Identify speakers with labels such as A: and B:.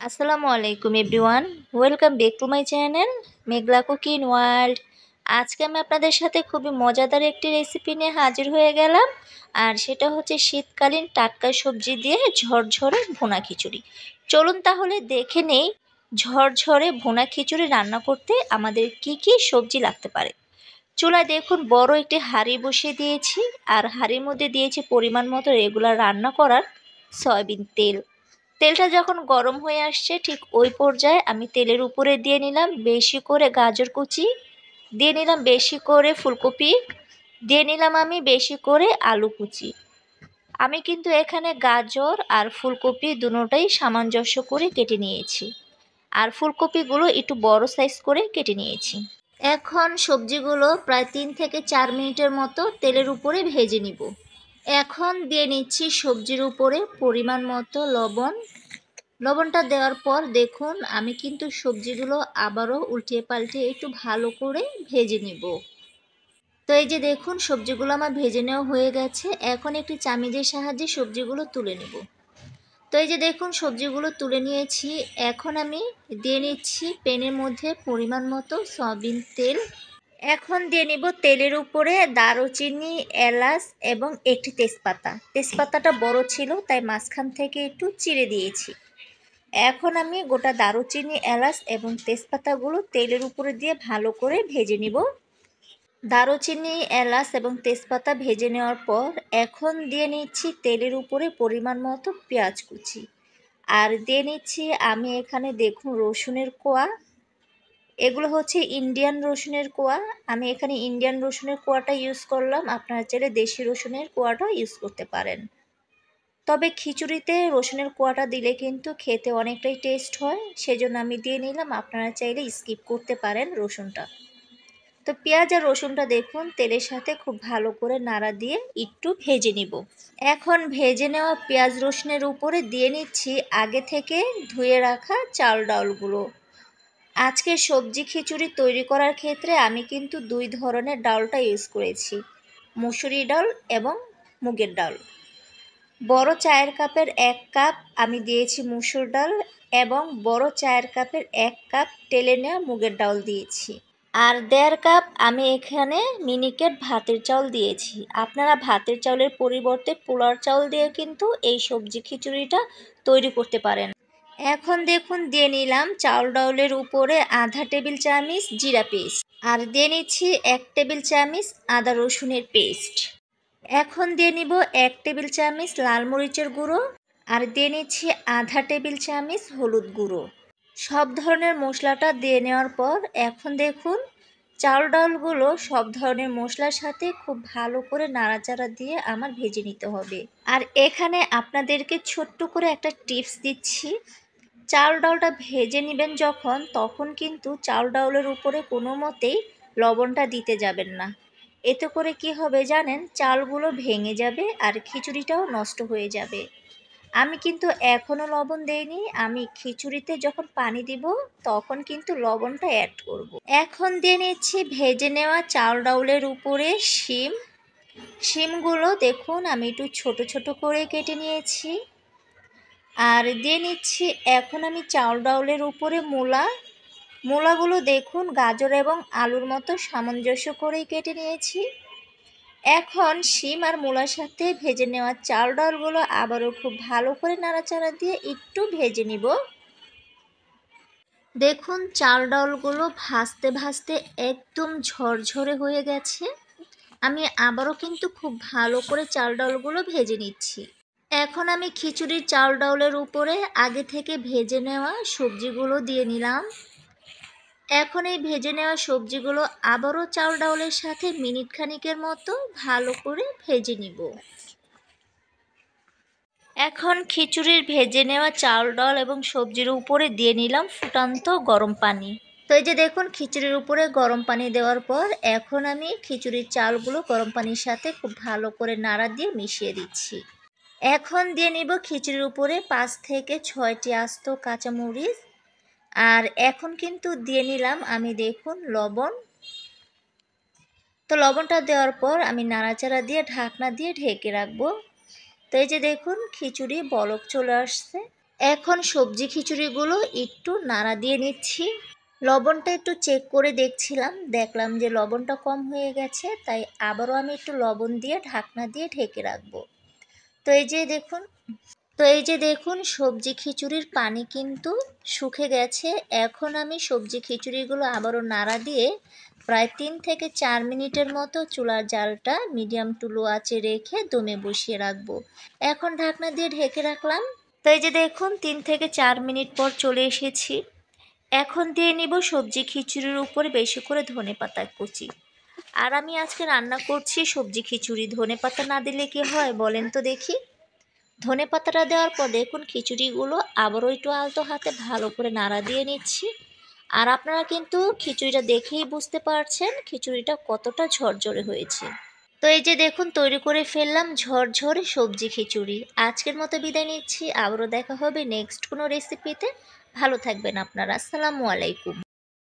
A: আসসালামু আলাইকুম everyone. Welcome back to my channel Meghla cooking world. আজকে আমি আপনাদের সাথে খুবই মজাদার একটি রেসিপি নিয়ে হাজির হয়ে গেলাম। আর সেটা হচ্ছে শীতকালীন টাটকা সবজি দিয়ে ঝরঝরে ভুনা খিচুড়ি। চলুন তাহলে দেখে নেই ঝরঝরে ভুনা খিচুড়ি রান্না করতে আমাদের কি কি সবজি লাগতে পারে। চুলায় দেখুন বড় একটি হাঁড়ি বসিয়ে দিয়েছি, আর হাঁড়ির মধ্যে দিয়েছি পরিমাণ মতো রেগুলার রান্না করার সয়াবিন তেল। তেলটা যখন গরম হয়ে আসছে ঠিক ওই পর্যায়ে আমি তেলের উপরে দিয়ে নিলাম বেশি করে গাজর কুচি, দিয়ে নিলাম বেশি করে ফুলকপি, দিয়ে নিলাম আমি বেশি করে আলু কুচি। আমি কিন্তু এখানে গাজর আর ফুলকপি দুটোটাই সামঞ্জস্য করে কেটে নিয়েছি, আর ফুলকপিগুলো একটু বড় সাইজ করে কেটে নিয়েছি। এখন সবজিগুলো প্রায় 3 থেকে 4 মিনিটের মতো তেলের উপরে ভেজে নিব। এখন দিয়ে নিচ্ছি সবজির উপরে পরিমাণ মতো লবণ। লবণটা দেওয়ার পর দেখুন আমি কিন্তু সবজিগুলো আবারও উল্টিয়ে পাল্টে একটু ভালো করে ভেজে নিব। তো এই যে দেখুন সবজিগুলো আমার ভেজে নেওয়া হয়ে গেছে। এখন একটি চামিচের সাহায্যে সবজিগুলো তুলে নেব। তো এই যে দেখুন সবজিগুলো তুলে নিয়েছি। এখন আমি দিয়ে নিচ্ছি প্যানের মধ্যে পরিমাণ মতো সয়াবিন তেল। এখন দিয়ে নিব তেলের উপরে দারুচিনি, এলাচ এবং একটি তেজপাতা। তেজপাতাটা বড় ছিল তাই মাঝখান থেকে একটু চিড়ে দিয়েছি। এখন আমি গোটা দারুচিনি, এলাচ এবং তেজপাতাগুলো তেলের উপরে দিয়ে ভালো করে ভেজে নিব। দারুচিনি, এলাচ এবং তেজপাতা ভেজে নেওয়ার পর এখন দিয়ে নিচ্ছি তেলের উপরে পরিমাণ মতো পেঁয়াজ কুচি, আর দিয়ে নিচ্ছি আমি এখানে দেখুন রসুনের কোয়া। এগুলো হচ্ছে ইন্ডিয়ান রসুনের কোয়া। আমি এখানে ইন্ডিয়ান রসুনের কোয়াটা ইউজ করলাম, আপনারা চাইলে দেশি রসুনের কোয়াটা ইউজ করতে পারেন। তবে খিচুড়িতে রসুনের কোয়াটা দিলে কিন্তু খেতে অনেকটাই টেস্ট হয়, সেজন্য আমি দিয়ে নিলাম। আপনারা চাইলে স্কিপ করতে পারেন রসুনটা। তো পেঁয়াজ আর রসুনটা দেখুন তেলের সাথে খুব ভালো করে নাড়া দিয়ে একটু ভেজে নিব। এখন ভেজে নেওয়া পেঁয়াজ রসুনের উপরে দিয়ে নিচ্ছি আগে থেকে ধুয়ে রাখা চাল ডালগুলো। আজকে সবজি খিচুড়ি তৈরি করার ক্ষেত্রে আমি কিন্তু 2 ধরনের ডালটা ইউজ করেছি, মুসুরি ডাল এবং মুগের ডাল। বড় চায়ের কাপের 1 কাপ আমি দিয়েছি মুসুর ডাল, এবং বড় চায়ের কাপের 1 কাপ টেলে নেওয়া মুগের ডাল দিয়েছি। আর 1.5 কাপ আমি এখানে মিনিকেট ভাতের চাউল দিয়েছি। আপনারা ভাতের চাউলের পরিবর্তে পোলার চাউল দিয়ে কিন্তু এই সবজি খিচুড়িটা তৈরি করতে পারেন। এখন দেখুন দিয়ে নিলাম চাউল ডাউলের উপরে আধা টেবিল চামচ জিরা পেস্ট, আর দিয়ে নিচ্ছি 1 টেবিল চামচ আদা রসুনের পেস্ট। এখন দিয়ে নিব 1 টেবিল চামচ লাল মরিচের গুঁড়ো, আর দিয়ে নিচ্ছি আধা টেবিল চামচ হলুদ গুঁড়ো। সব ধরনের মশলাটা দিয়ে নেওয়ার পর এখন দেখুন চাল ডালগুলো সব ধরনের মশলার সাথে খুব ভালো করে নাড়াচাড়া দিয়ে আমার ভেজে নিতে হবে। আর এখানে আপনাদেরকে ছোট্ট করে একটা টিপস দিচ্ছি, চাল ডালটা ভেজে নেবেন যখন, তখন কিন্তু চাল ডালের উপরে কোনো মতেই লবণটা দিতে যাবেন না। এতে করে কি হবে জানেন, চালগুলো ভেঙে যাবে আর খিচুড়িটাও নষ্ট হয়ে যাবে। আমি কিন্তু এখনও লবণ দেইনি, আমি খিচুড়িতে যখন পানি দিব তখন কিন্তু লবণটা অ্যাড করব। এখন দিয়ে নিচ্ছি ভেজে নেওয়া চাল ডাউলের উপরে শিম। শিমগুলো দেখুন আমি একটু ছোট ছোট করে কেটে নিয়েছি। আর দিয়ে নিচ্ছি এখন আমি চাল ডাউলের উপরে মূলাগুলো দেখুন গাজর এবং আলুর মতো সামঞ্জস্য করেই কেটে নিয়েছি। এখন শিম আর মূলার সাথে ভেজে নেওয়া চাল ডালগুলো আবারও খুব ভালো করে নাড়াচাড়া দিয়ে একটু ভেজে নিব। দেখুন চাল ডালগুলো ভাজতে ভাজতে একদম ঝরঝরে হয়ে গেছে। আমি আবারও কিন্তু খুব ভালো করে চাল ডালগুলো ভেজে নিচ্ছি। এখন আমি খিচুড়ির চাল ডাউলের উপরে আগে থেকে ভেজে নেওয়া সবজিগুলো দিয়ে নিলাম। এখন এই ভেজে নেওয়া সবজিগুলো আবারও চাল ডাউলের সাথে মিনিট খানিকের মতো ভালো করে ভেজে নিব। এখন খিচুড়ির ভেজে নেওয়া চাল ডাল এবং সবজির উপরে দিয়ে নিলাম ফুটন্ত গরম পানি। তো এই যে দেখুন খিচুড়ির উপরে গরম পানি দেওয়ার পর এখন আমি খিচুড়ির চালগুলো গরম পানির সাথে খুব ভালো করে নাড়া দিয়ে মিশিয়ে দিচ্ছি। এখন দিয়ে নিব খিচুড়ির উপরে 5 থেকে 6টি আস্ত কাঁচামরিচ। আর এখন কিন্তু দিয়ে নিলাম আমি দেখুন লবণ। তো লবণটা দেওয়ার পর আমি নাড়াচাড়া দিয়ে ঢাকনা দিয়ে ঢেকে রাখবো। তো এই যে দেখুন খিচুড়ি বলক চলে আসছে। এখন সবজি খিচুড়িগুলো একটু নাড়া দিয়ে নিচ্ছি। লবণটা একটু চেক করে দেখছিলাম, দেখলাম যে লবণটা কম হয়ে গেছে, তাই আবারও আমি একটু লবণ দিয়ে ঢাকনা দিয়ে ঢেকে রাখবো। তো এই যে দেখুন সবজি খিচুড়ির পানি কিন্তু শুকে গেছে। এখন আমি সবজি খিচুড়িগুলো আবারও নাড়া দিয়ে প্রায় 3 থেকে 4 মিনিটের মতো চুলার জালটা মিডিয়াম টু লো আঁচে রেখে দমে বসিয়ে রাখবো। এখন ঢাকনা দিয়ে ঢেকে রাখলাম। তো এই যে দেখুন 3 থেকে 4 মিনিট পর চলে এসেছি। এখন দিয়ে নিব সবজি খিচুড়ির উপরে বেশি করে ধনেপাতা কুচি। আর আমি আজকে রান্না করছি সবজি খিচুড়ি, ধনেপাতা না দিলে কি হয় বলেন তো দেখি। ধনেপাতাটা দেওয়ার পর দেখুন খিচুড়িগুলো আবারও একটু আলতো হাতে ভালো করে নাড়া দিয়ে নিচ্ছি। আর আপনারা কিন্তু খিচুড়িটা দেখেই বুঝতে পারছেন খিচুড়িটা কতটা ঝরঝরে হয়েছে। তো এই যে দেখুন তৈরি করে ফেললাম ঝরঝরে সবজি খিচুড়ি। আজকের মতো বিদায় নিচ্ছি, আবারও দেখা হবে নেক্সট কোনো রেসিপিতে। ভালো থাকবেন আপনারা। আসসালামু আলাইকুম।